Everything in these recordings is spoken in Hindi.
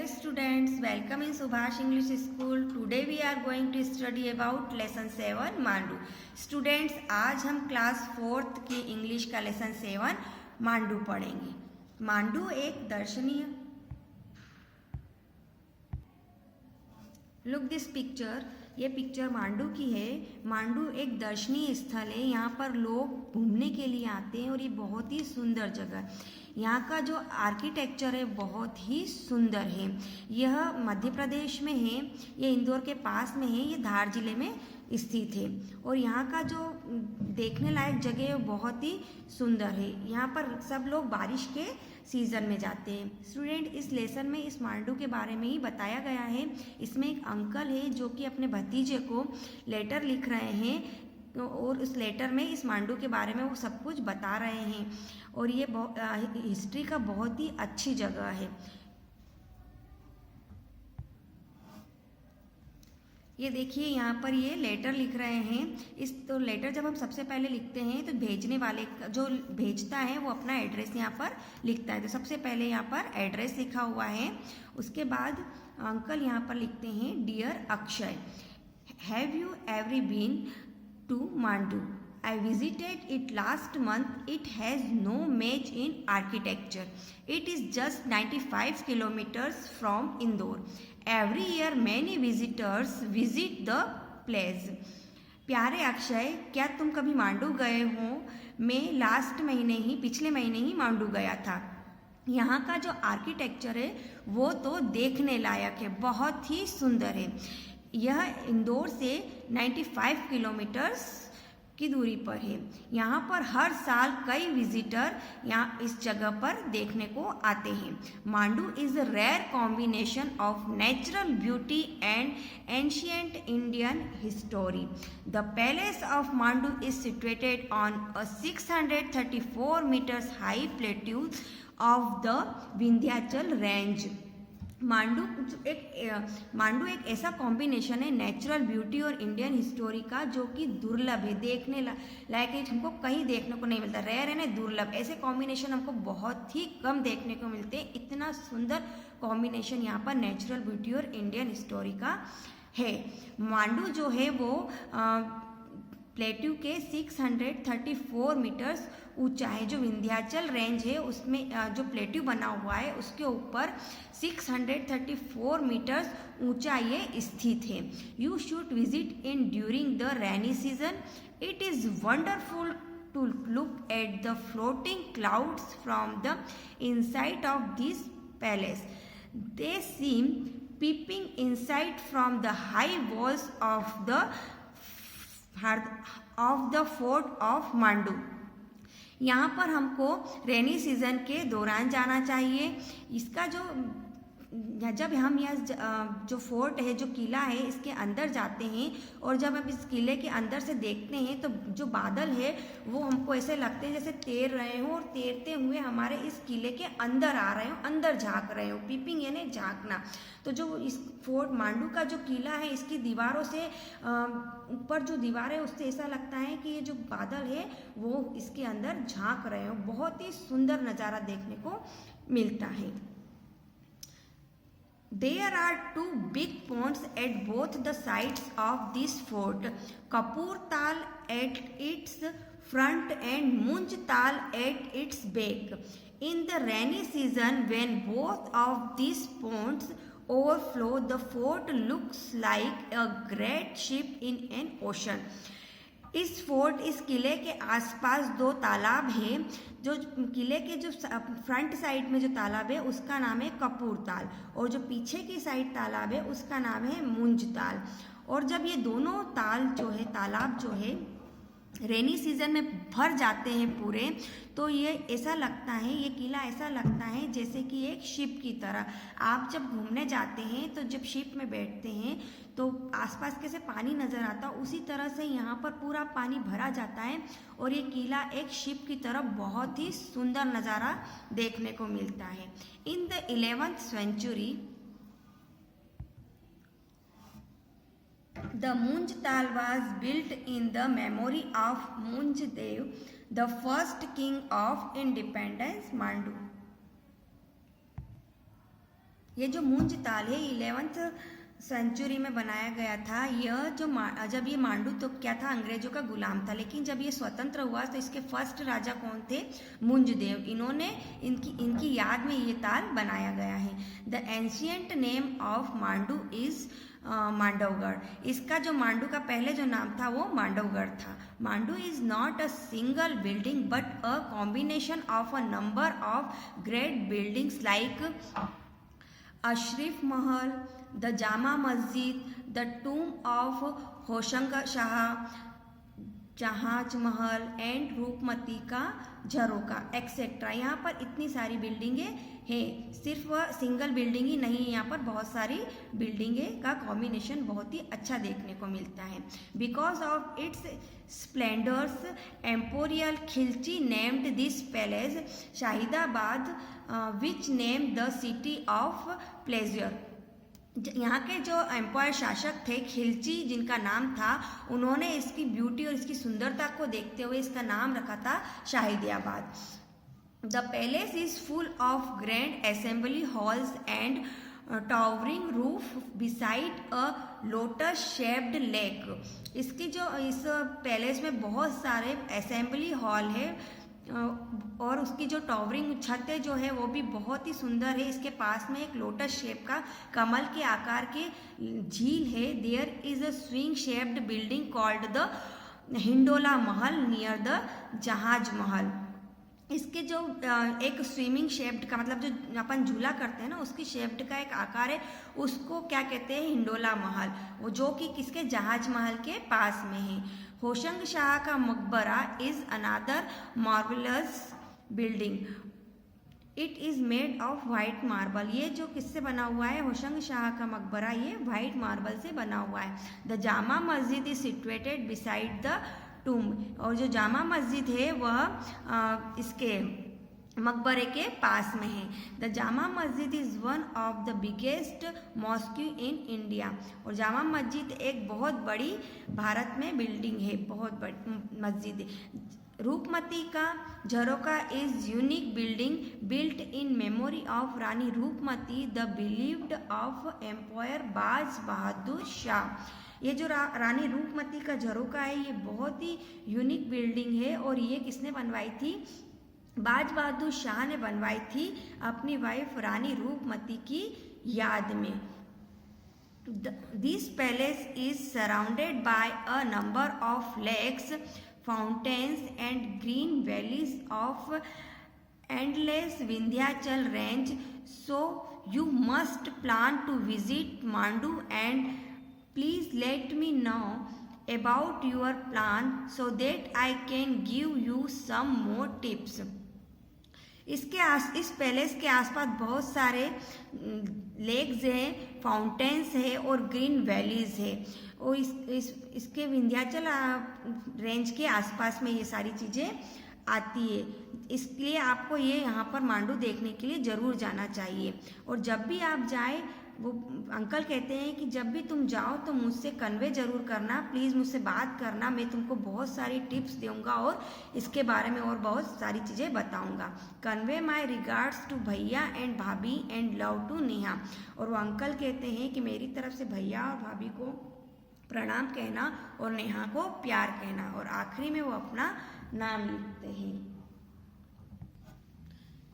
Dear students, welcome in Subhash English School. Today we are going to study about lesson 7 Mandu. Students, आज हम क्लास 4th की इंग्लिश का लेसन 7 मांडू पढ़ेंगे. मांडू एक दर्शनीय लुक दिस पिक्चर. ये पिक्चर मांडू की है. मांडू एक दर्शनीय स्थल है. यहाँ पर लोग घूमने के लिए आते हैं और ये बहुत ही सुंदर जगह है. यहाँ का जो आर्किटेक्चर है बहुत ही सुंदर है. यह मध्य प्रदेश में है. ये इंदौर के पास में है. ये धार जिले में स्थित है और यहाँ का जो देखने लायक जगह है बहुत ही सुंदर है. यहाँ पर सब लोग बारिश के सीज़न में जाते हैं. स्टूडेंट, इस लेसन में इस मांडू के बारे में ही बताया गया है. इसमें एक अंकल है जो कि अपने भतीजे को लेटर लिख रहे हैं और उस लेटर में इस मांडू के बारे में वो सब कुछ बता रहे हैं और ये हिस्ट्री का बहुत ही अच्छी जगह है. ये देखिए यहाँ पर ये लेटर लिख रहे हैं. तो लेटर जब हम सबसे पहले लिखते हैं तो भेजने वाले जो भेजता है वो अपना एड्रेस यहाँ पर लिखता है. तो सबसे पहले यहाँ पर एड्रेस लिखा हुआ है. उसके बाद अंकल यहाँ पर लिखते हैं, dear Akshay, have you every been to Mandu? I visited it last month. It has no match in architecture. It is just 95 kilometers from Indore. Every year many visitors visit the place. प्यारे अक्षय, क्या तुम कभी मांडू गए हो? मैं पिछले महीने ही मांडू गया था. यहाँ का जो आर्किटेक्चर है वो तो देखने लायक है, बहुत ही सुंदर है. यह इंदौर से 95 किलोमीटर्स की दूरी पर है. यहाँ पर हर साल कई विजिटर यहाँ इस जगह पर देखने को आते हैं. Mandu is a rare combination of natural beauty and ancient Indian history. The palace of Mandu is situated on a 634 metres high plateau of the Vindhyachal range. Mandu एक ऐसा कॉम्बिनेशन है नेचुरल ब्यूटी और इंडियन हिस्टोरी का जो कि दुर्लभ है, देखने लायक है. हमको कहीं देखने को नहीं मिलता. रेयर है ना, दुर्लभ. ऐसे कॉम्बिनेशन हमको बहुत ही कम देखने को मिलते हैं. इतना सुंदर कॉम्बिनेशन यहाँ पर नेचुरल ब्यूटी और इंडियन हिस्टोरी का है. मांडू जो है वो प्लेट्यू के 634 मीटर्स ऊंचा है. जो विंध्याचल रेंज है उसमें जो प्लेट्यू बना हुआ है उसके ऊपर 634 मीटर्स ऊंचा ये स्थित है. You should visit in during the rainy season. It is wonderful to look at the floating clouds from the inside of this palace. They seem peeping inside from the high walls of the fort of Mandu. यहाँ पर हमको रेनी सीजन के दौरान जाना चाहिए. इसका जब हम यह जो फोर्ट है, जो किला है, इसके अंदर जाते हैं और जब हम इस किले के अंदर से देखते हैं तो जो बादल है वो हमको ऐसे लगते हैं जैसे तैर रहे हों और तैरते हुए हमारे इस किले के अंदर आ रहे हो, अंदर झांक रहे हो. पीपिंग यानी झांकना. तो जो इस फोर्ट मांडू का जो किला है, इसकी दीवारों से ऊपर जो दीवार है उससे ऐसा लगता है कि ये जो बादल है वो इसके अंदर झांक रहे हो. बहुत ही सुंदर नज़ारा देखने को मिलता है. There are two big ponds at both the sides of this fort. Kapur Tal at its front and Munj Tal at its back. In the rainy season, when both of these ponds overflow, the fort looks like a great ship in an ocean. इस किले के आसपास दो तालाब हैं. जो किले के जो फ्रंट साइड में जो तालाब है उसका नाम है कपूर ताल और जो पीछे की साइड तालाब है उसका नाम है मुंज ताल. और जब ये दोनों तालाब जो है रेनी सीजन में भर जाते हैं पूरे, तो ये ऐसा लगता है, ये किला ऐसा लगता है जैसे कि एक शिप की तरह. आप जब घूमने जाते हैं तो जब शिप में बैठते हैं तो आसपास कैसे पानी नज़र आता है, उसी तरह से यहाँ पर पूरा पानी भरा जाता है और ये किला एक शिप की तरह बहुत ही सुंदर नज़ारा देखने को मिलता है. इन the 11th century the Munj Tal was built in the memory of Munj Dev, the first king of independence Mandu. ये जो मुंज ताल है 11th सेंचुरी में बनाया गया था। यह जो जब ये मांडू तो क्या था, अंग्रेजों का गुलाम था, लेकिन जब ये स्वतंत्र हुआ तो इसके फर्स्ट राजा कौन थे, मुंजदेव। इन्होंने इनकी याद में ये ताल बनाया गया है। The ancient name of Mandu is Mandavgarh. इसका जो मांडू का पहले जो नाम था वो मांडवगढ़ था। Mandu is not a single building but a combination of a number of great buildings like Ashrafi Mahal, the Jama Masjid, the tomb of Hoshang Shah, Jahaz Mahal and Roopmati ka झरोका etcetera. यहाँ पर इतनी सारी बिल्डिंगें हैं, सिर्फ वह सिंगल बिल्डिंग ही नहीं है, यहाँ पर बहुत सारी बिल्डिंगें का कॉम्बिनेशन बहुत ही अच्छा देखने को मिलता है। Because of its splendours emperor Khilji named this palace Shahidabad which name the city of pleasure. यहाँ के जो एम्पायर शासक थे खिलची जिनका नाम था, उन्होंने इसकी ब्यूटी और इसकी सुंदरता को देखते हुए इसका नाम रखा था Shahidabad. The palace is full of grand assembly halls and towering roof beside a lotus shaped lake. इसकी जो इस पैलेस में बहुत सारे असेंबली हॉल है और उसकी जो टॉवरिंग छत है जो है वो भी बहुत ही सुंदर है। इसके पास में एक लोटस शेप का कमल के आकार के झील है। There is a swing shaped building called the Hindola Mahal near the जहाज महल। इसके जो एक स्विमिंग शेप्ड का मतलब जो अपन झूला करते हैं ना, उसकी शेप्ड का एक आकार है, उसको क्या कहते हैं, हिंडोला महल, वो जो कि किसके, जहाज महल के पास में है। होशंग शाह का मकबरा is another marvellous building, it is made of white marble. ये जो किससे बना हुआ है, होशंग शाह का मकबरा, ये वाइट मार्बल से बना हुआ है। द जामा मस्जिद इज सिचुएटेड बिसाइड द टूम, और जो जामा मस्जिद है वह इसके मकबरे के पास में है। द जामा मस्जिद is one of the biggest mosque in India, और जामा मस्जिद एक बहुत बड़ी भारत में बिल्डिंग है, बहुत बड़ी मस्जिद है। Roopmati ka Jharokha is unique building built in memory of Rani Roopmati the believed of empire Baz Bahadur Shah. ये जो रानी रूपमती का झरोका है ये बहुत ही यूनिक बिल्डिंग है, और ये किसने बनवाई थी, बाज बहादुर शाह ने बनवाई थी अपनी वाइफ रानी रूपमती की याद में। This palace is surrounded by a number of lakes, fountains and green valleys of endless Vindhyachal range, so you must plan to visit Mandu and please let me know about your plan so that I can give you some more tips। इस पैलेस के आसपास बहुत सारे लेक्स हैं, फाउंटेन्स है और ग्रीन वैलीज है, और इसके विंध्याचल रेंज के आसपास में ये सारी चीज़ें आती है। इसलिए आपको ये यहाँ पर मांडू देखने के लिए ज़रूर जाना चाहिए। और जब भी आप जाए, वो अंकल कहते हैं कि जब भी तुम जाओ तो मुझसे कन्वे ज़रूर करना, प्लीज़ मुझसे बात करना, मैं तुमको बहुत सारी टिप्स दूंगा और इसके बारे में और बहुत सारी चीज़ें बताऊंगा। कन्वे माय रिगार्ड्स टू भैया एंड भाभी एंड लव टू नेहा। और वो अंकल कहते हैं कि मेरी तरफ से भैया और भाभी को प्रणाम कहना और नेहा को प्यार कहना, और आखिरी में वो अपना नाम लिखते हैं।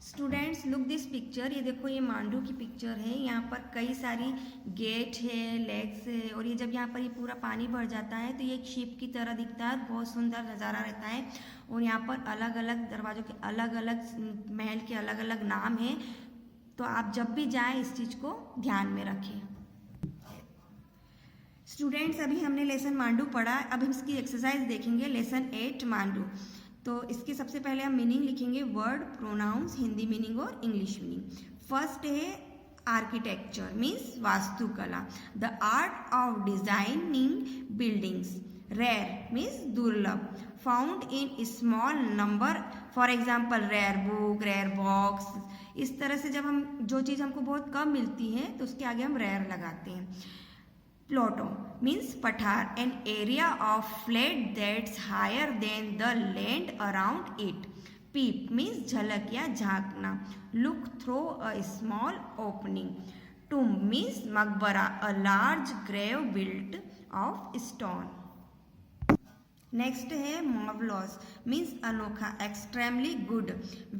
स्टूडेंट्स लुक दिस पिक्चर, ये देखो ये मांडू की पिक्चर है। यहाँ पर कई सारी गेट है, लेग्स है, और ये जब यहाँ पर ये पूरा पानी भर जाता है तो ये एक शिप की तरह दिखता है, बहुत सुंदर नज़ारा रहता है। और यहाँ पर अलग अलग दरवाज़ों के अलग अलग महल के अलग अलग नाम हैं, तो आप जब भी जाएं इस चीज़ को ध्यान में रखें। स्टूडेंट्स अभी हमने लेसन मांडू पढ़ा, अब हम इसकी एक्सरसाइज देखेंगे। लेसन 8 मांडू। तो इसकी सबसे पहले हम मीनिंग लिखेंगे, वर्ड, प्रोनाउंस, हिंदी मीनिंग और इंग्लिश मीनिंग। फर्स्ट है आर्किटेक्चर मीन्स वास्तुकला, the art of designing buildings. Rare means दुर्लभ, found in small number, for example rare book, rare box. इस तरह से जब हम जो चीज़ हमको बहुत कम मिलती है तो उसके आगे हम रेयर लगाते हैं। प्लॉटो means पठार, an area of flat that's higher than the land around it। peep means झलक या झांकना, look through a small opening। tomb means मकबरा, a large grave built of stone. Next है marvelous मीन्स अनोखा, extremely good.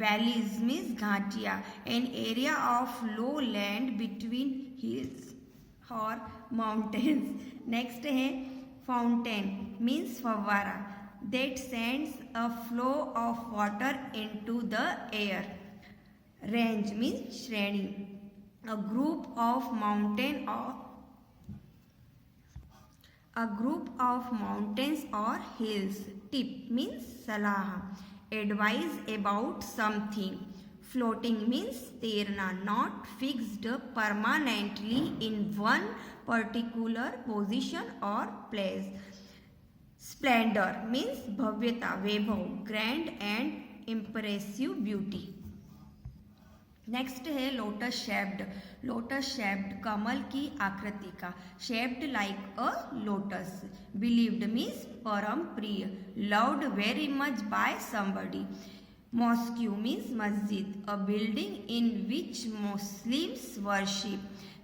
Valleys मीन्स घाटियाँ, an area of low land between hills और mountains. नेक्स्ट है fountain मीन्स फव्वारा, that sends a flow of water into the air. Range means श्रेणी, a group of mountains or hills. Tip means सलाह, advice about something. Floating means तैरना, not fixed permanently in one particular position or place. Splendor means भव्यता, वैभव, grand and impressive beauty. Next है लोटस शेप्ड, लोटस शेप्ड कमल की आकृति का, shaped like a lotus. Believed means परम प्रिय, loved very much by somebody. Mosque means मस्जिद, a building in which Muslims worship.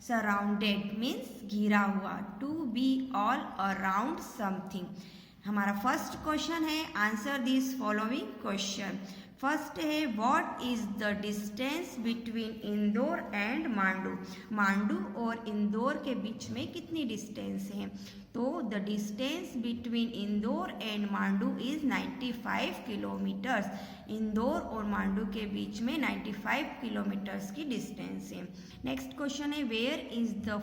Surrounded means घिरा हुआ, to be all around something. हमारा फर्स्ट क्वेश्चन है answer this following question. First है what is the distance between Indore and Mandu. Mandu और इंदौर के बीच में कितनी डिस्टेंस है? तो the distance between Indore and Mandu is 95 kilometres. Indore और मांडू के बीच में 95 किलोमीटर्स की डिस्टेंस है. नेक्स्ट क्वेश्चन है where is the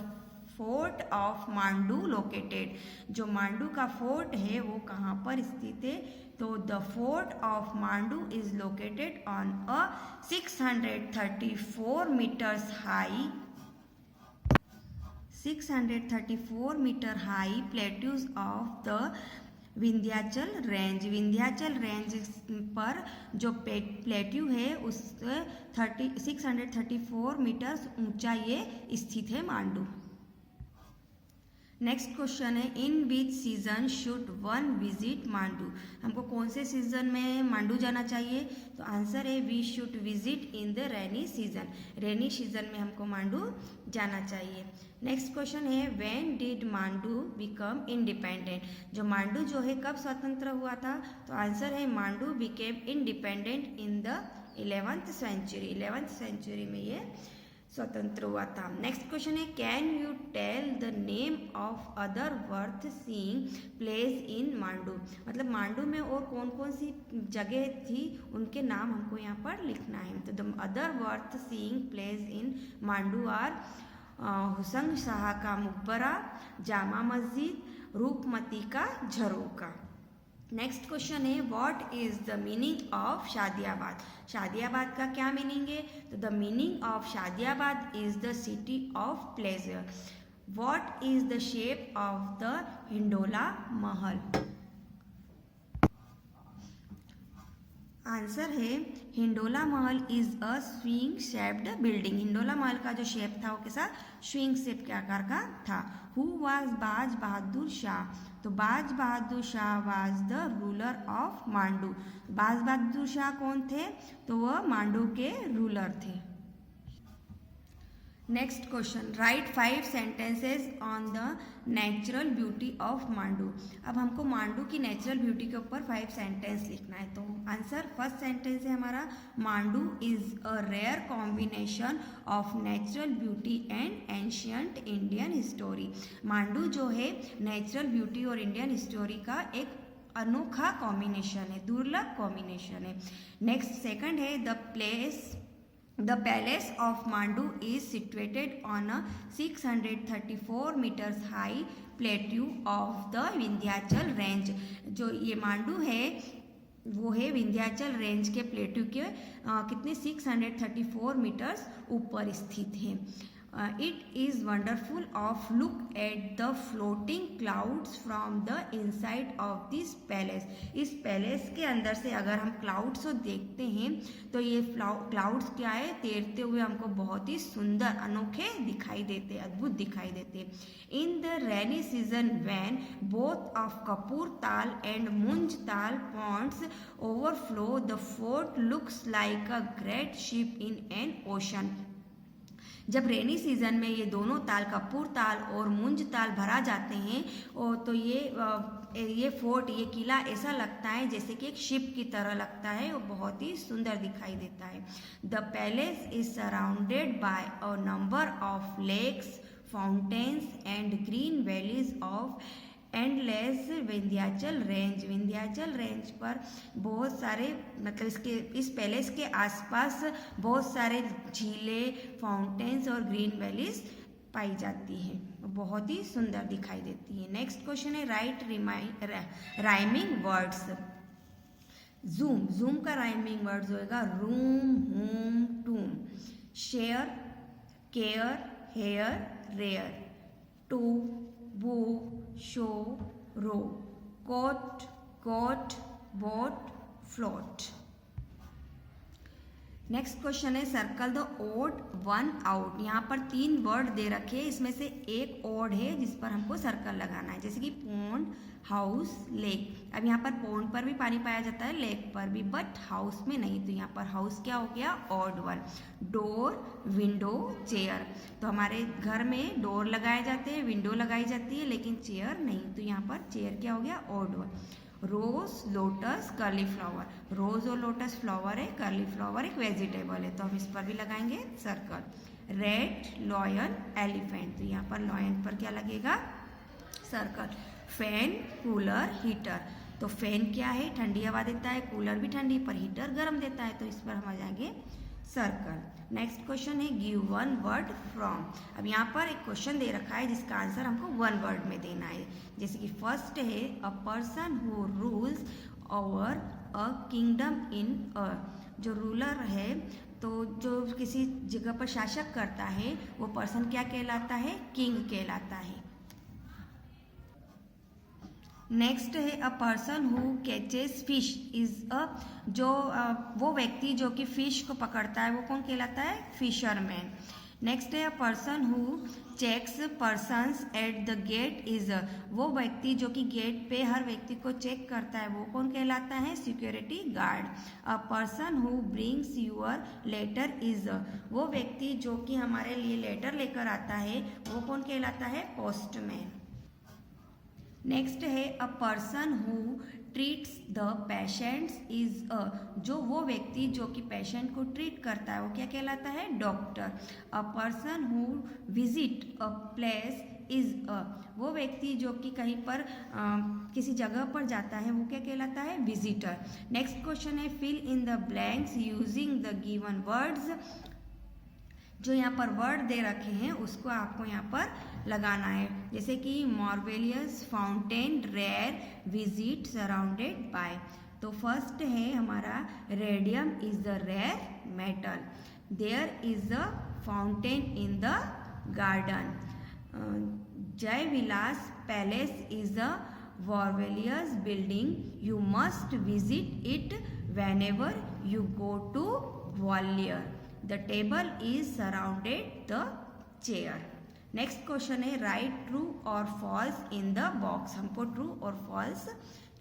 fort of Mandu located. जो मांडू का फोर्ट है वो कहाँ पर स्थित है? तो the fort of Mandu is located on a 634 metres high 634 metre high plateaus of the Vindhyachal range. Vindhyachal range पर जो प्लेट्यू है उस 634 मीटर्स ऊंचा ये स्थित है मांडू. नेक्स्ट क्वेश्चन है in which season should one visit Mandu. हमको कौन से सीजन में मांडू जाना चाहिए? तो आंसर है we should visit in the rainy season. Rainy season में हमको मांडू जाना चाहिए. नेक्स्ट क्वेश्चन है when did Mandu become independent. जो मांडू जो है कब स्वतंत्र हुआ था? तो आंसर है Mandu became independent in the 11th century. 11th century में ये स्वतंत्र हुआ था. नेक्स्ट क्वेश्चन है can you tell the name of other worth seeing place in Mandu. मतलब मांडू में और कौन कौन सी जगह थी उनके नाम हमको यहाँ पर लिखना है. तो the other worth seeing place in Mandu are Hoshang Shah ka Maqbara, Jama Masjid, Roopmati ka Jharokha. Next question है what is the meaning of Shadiabad. Shadiabad का क्या मीनिंग है? तो the meaning of Shadiabad is the city of pleasure. What is the shape of the Hindola Mahal. Answer है Hindola Mahal is a swing shaped building. Hindola Mahal का जो शेप था वो कैसा? स्विंग शेप के आकार का था. हु वाज बाज बहादुर शाह. तो Baz Bahadur Shah was the ruler of Mandu. Baz Bahadur Shah कौन थे? तो वह मांडू के रूलर थे. Next question right 5 sentences on the natural beauty of Mandu. अब हमको मांडू की नेचुरल ब्यूटी के ऊपर 5 सेंटेंस लिखना है. तो आंसर फर्स्ट सेंटेंस है हमारा Mandu is a rare combination of natural beauty and ancient Indian history. Mandu जो है नेचुरल ब्यूटी और इंडियन हिस्टोरी का एक अनोखा कॉम्बिनेशन है, दुर्लभ कॉम्बिनेशन है. नेक्स्ट सेकंड है The palace of Mandu is situated on a 634 meters high plateau of the Vindhyachal range. जो ये मांडू है वो है विंध्याचल रेंज के प्लेट्यू के कितने 634 मीटर्स ऊपर स्थित है. It is wonderful of look at the floating clouds from the inside of this palace. इस पैलेस के अंदर से अगर हम क्लाउड्स को देखते हैं तो ये क्लाउड्स क्या है? तैरते हुए हमको बहुत ही सुंदर अनोखे दिखाई देते, अद्भुत दिखाई देते. In the rainy season when both of Kapur Tal and Munj Tal ponds overflow the fort looks like a great ship in an ocean. जब रेनी सीजन में ये दोनों ताल, कपूर ताल और मुंज ताल भरा जाते हैं और तो ये फोर्ट, ये किला ऐसा लगता है जैसे कि एक शिप की तरह लगता है और बहुत ही सुंदर दिखाई देता है। The palace is surrounded by a number of lakes, fountains and green valleys of endless Vindhyachal range. Vindhyachal range पर बहुत सारे, मतलब इस पैलेस के आसपास बहुत सारे झीलें, फाउंटेन्स और ग्रीन वैलीज पाई जाती है, बहुत ही सुंदर दिखाई देती है। नेक्स्ट क्वेश्चन है write rhyming words. Zoom, zoom का राइमिंग वर्ड्स होएगा room, home, tomb. Share, care, hair, rare. Two, woe, show, row. Coat, coat, boat, float. Next question है circle the odd one out. यहाँ पर 3 वर्ड दे रखे हैं, इसमें से एक ओड है जिस पर हमको सर्कल लगाना है, जैसे कि पोंड, हाउस, लेक। अब यहाँ पर पोंड पर भी पानी पाया जाता है, लेक पर भी, बट हाउस में नहीं, तो यहाँ पर हाउस क्या हो गया, odd one. Door, window, chair. तो हमारे घर में डोर लगाए जाते हैं, विंडो लगाई जाती है, लेकिन चेयर नहीं, तो यहाँ पर चेयर क्या हो गया, ऑड वन। रोज, लोटस, कर्ली फ्लावर। रोज और लोटस फ्लावर है, कर्ली फ्लावर एक वेजिटेबल है, तो हम इस पर भी लगाएंगे सर्कल। Red, lion, elephant. तो यहाँ पर लॉयन पर क्या लगेगा, सर्कल। Fan, cooler, heater. तो फैन क्या है, ठंडी हवा देता है, कूलर भी ठंडी, पर हीटर गर्म देता है, तो इस पर हम आ जाएंगे सर्कल। नेक्स्ट क्वेश्चन है गिव वन वर्ड फ्रॉम। अब यहाँ पर एक क्वेश्चन दे रखा है जिसका आंसर हमको 1 वर्ड में देना है, जैसे कि फर्स्ट है a person who rules over a kingdom in a. जो रूलर है, तो जो किसी जगह पर शासक करता है, वो पर्सन क्या कहलाता है, किंग कहलाता है। नेक्स्ट है a person who catches fish is a. वो व्यक्ति जो कि फिश को पकड़ता है वो कौन कहलाता है, फिशरमैन। नेक्स्ट है a person who checks persons at the gate is a. वो व्यक्ति जो कि गेट पे हर व्यक्ति को चेक करता है वो कौन कहलाता है, security guard. A person who brings your letter is a. वो व्यक्ति जो कि हमारे लिए लेटर लेकर आता है वो कौन कहलाता है, पोस्टमैन। नेक्स्ट है a person who treats the patients is a. जो वो व्यक्ति जो कि पेशेंट को ट्रीट करता है वो क्या कहलाता है, doctor. A person who visit a place is a. वो व्यक्ति जो कि कहीं पर किसी जगह पर जाता है वो क्या कहलाता है, विजिटर। नेक्स्ट क्वेश्चन है fill in the blanks using the given words. जो यहाँ पर वर्ड दे रखे हैं उसको आपको यहाँ पर लगाना है, जैसे कि marvellous, fountain, rare, visit, surrounded by. तो फर्स्ट है हमारा radium is the rare metal. There is a fountain in the garden. Jai Vilas palace is a marvellous building, you must visit it whenever you go to Gwalior. The table is surrounded the chair. Next question है राइट ट्रू और फॉल्स इन द बॉक्स। हमको ट्रू और फॉल्स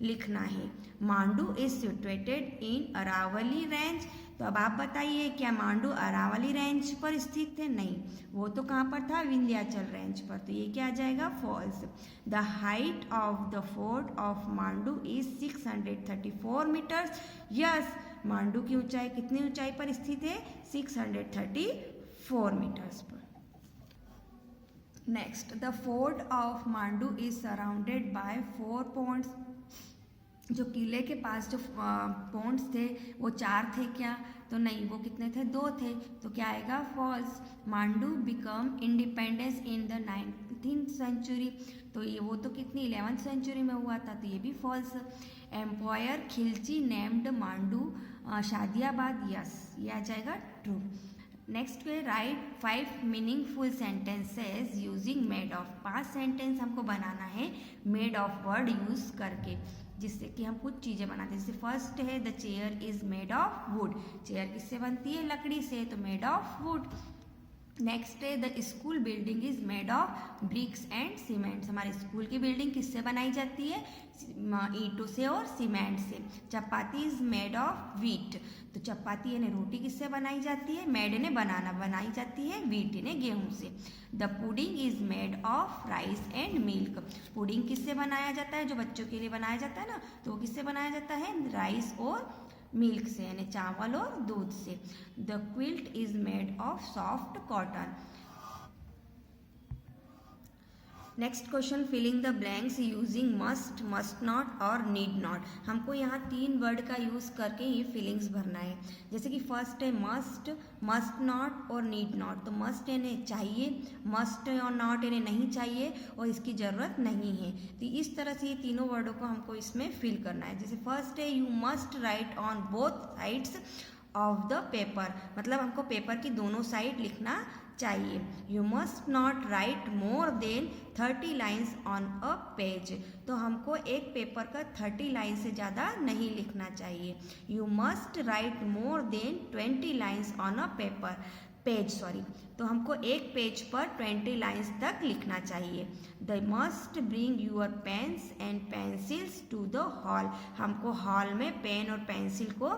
लिखना है। Mandu is situated in Aravalli range. तो अब आप बताइए क्या मांडू अरावली रेंज पर स्थित है, नहीं, वो तो कहाँ पर था, विंध्याचल रेंज पर, तो ये क्या आ जाएगा, false. The height of the fort of Mandu is 634 meters. Yes, Mandu की ऊंचाई कितनी ऊंचाई पर स्थित है, 634 मीटर्स पर। Next the fort of Mandu is surrounded by 4 ponds. जो किले के पास जो पॉन्ड्स थे वो 4 थे क्या, तो नहीं, वो कितने थे, 2 थे, तो क्या आएगा, false. Mandu become independence in the 19th century. तो ये वो तो कितनी 11th सेंचुरी में हुआ था, तो ये भी false. Empire Khilji named Mandu Shadiabad, yes, ये आ जाएगा ट्रू। नेक्स्ट पे write 5 meaningful sentences using made of. 5 sentence हमको बनाना है मेड ऑफ वर्ड यूज करके, जिससे कि हम कुछ चीज़ें बनाते हैं। जैसे फर्स्ट है the chair is made of would. Chair किससे बनती है, लकड़ी से, तो मेड ऑफ वुड। नेक्स्ट है the school building is made of BRICS and cements. हमारे स्कूल की बिल्डिंग किससे बनाई जाती है? ईंटों से और सीमेंट से। चपाती इज मेड ऑफ व्हीट। तो चपाती यानी रोटी किससे बनाई जाती है? मेड ने बनाना, बनाई जाती है व्हीट ने गेहूं से। The pudding is made of rice and milk. Pudding किससे बनाया जाता है? जो बच्चों के लिए बनाया जाता है ना, तो वो किससे बनाया जाता है? राइस और मिल्क से यानी चावल और दूध से। The quilt is made of soft cotton. Next question, filling the blanks using must, must not और नीड नॉट। हमको यहाँ 3 वर्ड का यूज करके ये फीलिंग्स भरना है। जैसे कि फर्स्ट है मस्ट, मस्ट नॉट और नीड नॉट। तो मस्ट यानी चाहिए, मस्ट और नॉट यानी नहीं चाहिए और इसकी ज़रूरत नहीं है। तो इस तरह से ये तीनों वर्डों को हमको इसमें फिल करना है। जैसे फर्स्ट है you must write on both sides of the paper, मतलब हमको पेपर की दोनों साइड लिखना चाहिए। You must not right more than 30 lines on a page. तो हमको एक पेपर का 30 लाइन से ज़्यादा नहीं लिखना चाहिए। You must write more than 20 lines on a page. तो हमको एक पेज पर 20 लाइन्स तक लिखना चाहिए। The must bring your pens and pencils to the hall. हमको हॉल में पेन और पेंसिल को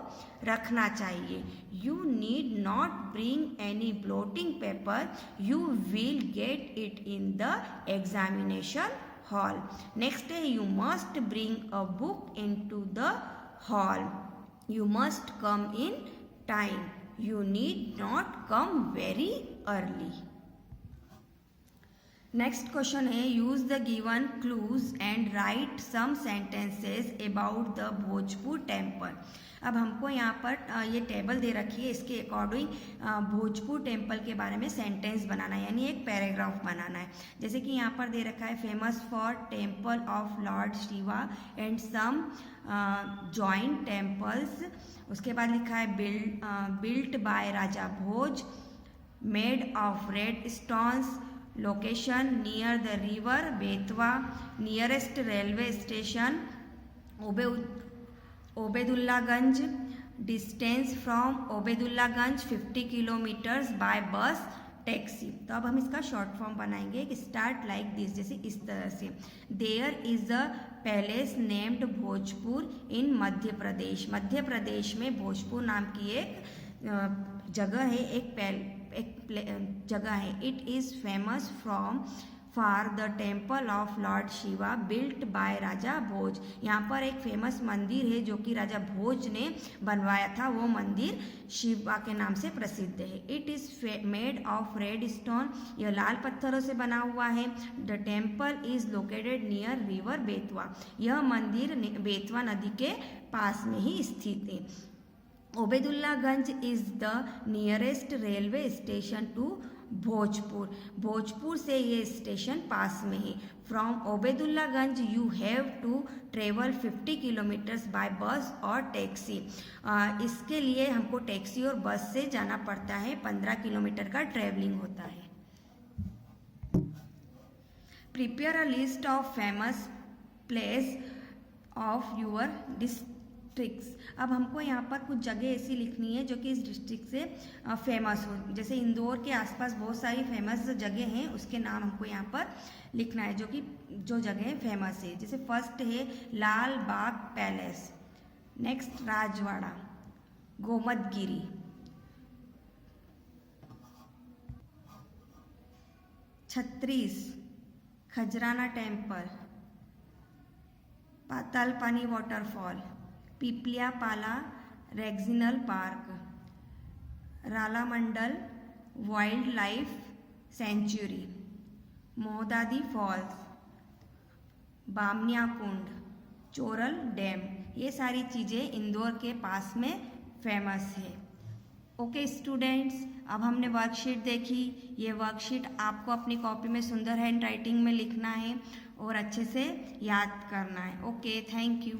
रखना चाहिए। You need not bring any blotting paper, you will get it in the examination hall. Next है you must bring a book into the hall, you must come in time, you need not come very early. Next question है use the given clues and write some sentences about the Bhojpur temple. अब हमको यहाँ पर ये टेबल दे रखी है, इसके अकॉर्डिंग भोजपुर टेम्पल के बारे में सेंटेंस बनाना है, यानी एक पैराग्राफ बनाना है। जैसे कि यहाँ पर दे रखा है famous for temple of lord Shiva and some joint temples. उसके बाद लिखा है built by Raja Bhoj, made of red stones, location near the river Betwa, nearest railway station Obedullaganj, distance from Obedullaganj 50 kilometers by bus taxi. तो अब हम इसका शॉर्ट फॉर्म बनाएंगे कि स्टार्ट लाइक दिस, जैसे इस तरह से। There is a palace named Bhojpur in Madhya Pradesh. Madhya Pradesh में भोजपुर नाम की एक जगह है, एक जगह है। It is famous for the temple of lord Shiva built by Raja Bhoj. यहाँ पर एक फेमस मंदिर है जो कि राजा भोज ने बनवाया था, वो मंदिर शिवा के नाम से प्रसिद्ध है। It is made of red stone, यह लाल पत्थरों से बना हुआ है। The temple is located near river Betwa, यह मंदिर बेतवा नदी के पास में ही स्थित है। Obedullaganj is the nearest railway station to Bhojpur, Bhojpur से ये स्टेशन पास में है। From Obedullaganj you have to travel 50 kilometers by bus और टैक्सी। इसके लिए हमको टैक्सी और बस से जाना पड़ता है, 15 किलोमीटर का ट्रेवलिंग होता है। Prepare a list of famous place of your districts. अब हमको यहाँ पर कुछ जगह ऐसी लिखनी है जो कि इस डिस्ट्रिक्ट से फेमस हो। जैसे इंदौर के आसपास बहुत सारी फेमस जगह हैं, उसके नाम हमको यहाँ पर लिखना है जो जगह फेमस है। जैसे फर्स्ट है लाल बाग पैलेस, नेक्स्ट राजवाड़ा, गोमतगिरी, छत्तीस, Khajrana temple, Patal Pani waterfall, Pipliya Pala regional park, Ralamandal wildlife sanctuary, Mohdadi falls, Bamniya Kund, Choral dam, ये सारी चीज़ें इंदौर के पास में फेमस है। ओके स्टूडेंट्स, अब हमने वर्कशीट देखी। ये वर्कशीट आपको अपनी कॉपी में सुंदर हैंड राइटिंग में लिखना है और अच्छे से याद करना है। Okay, thank you.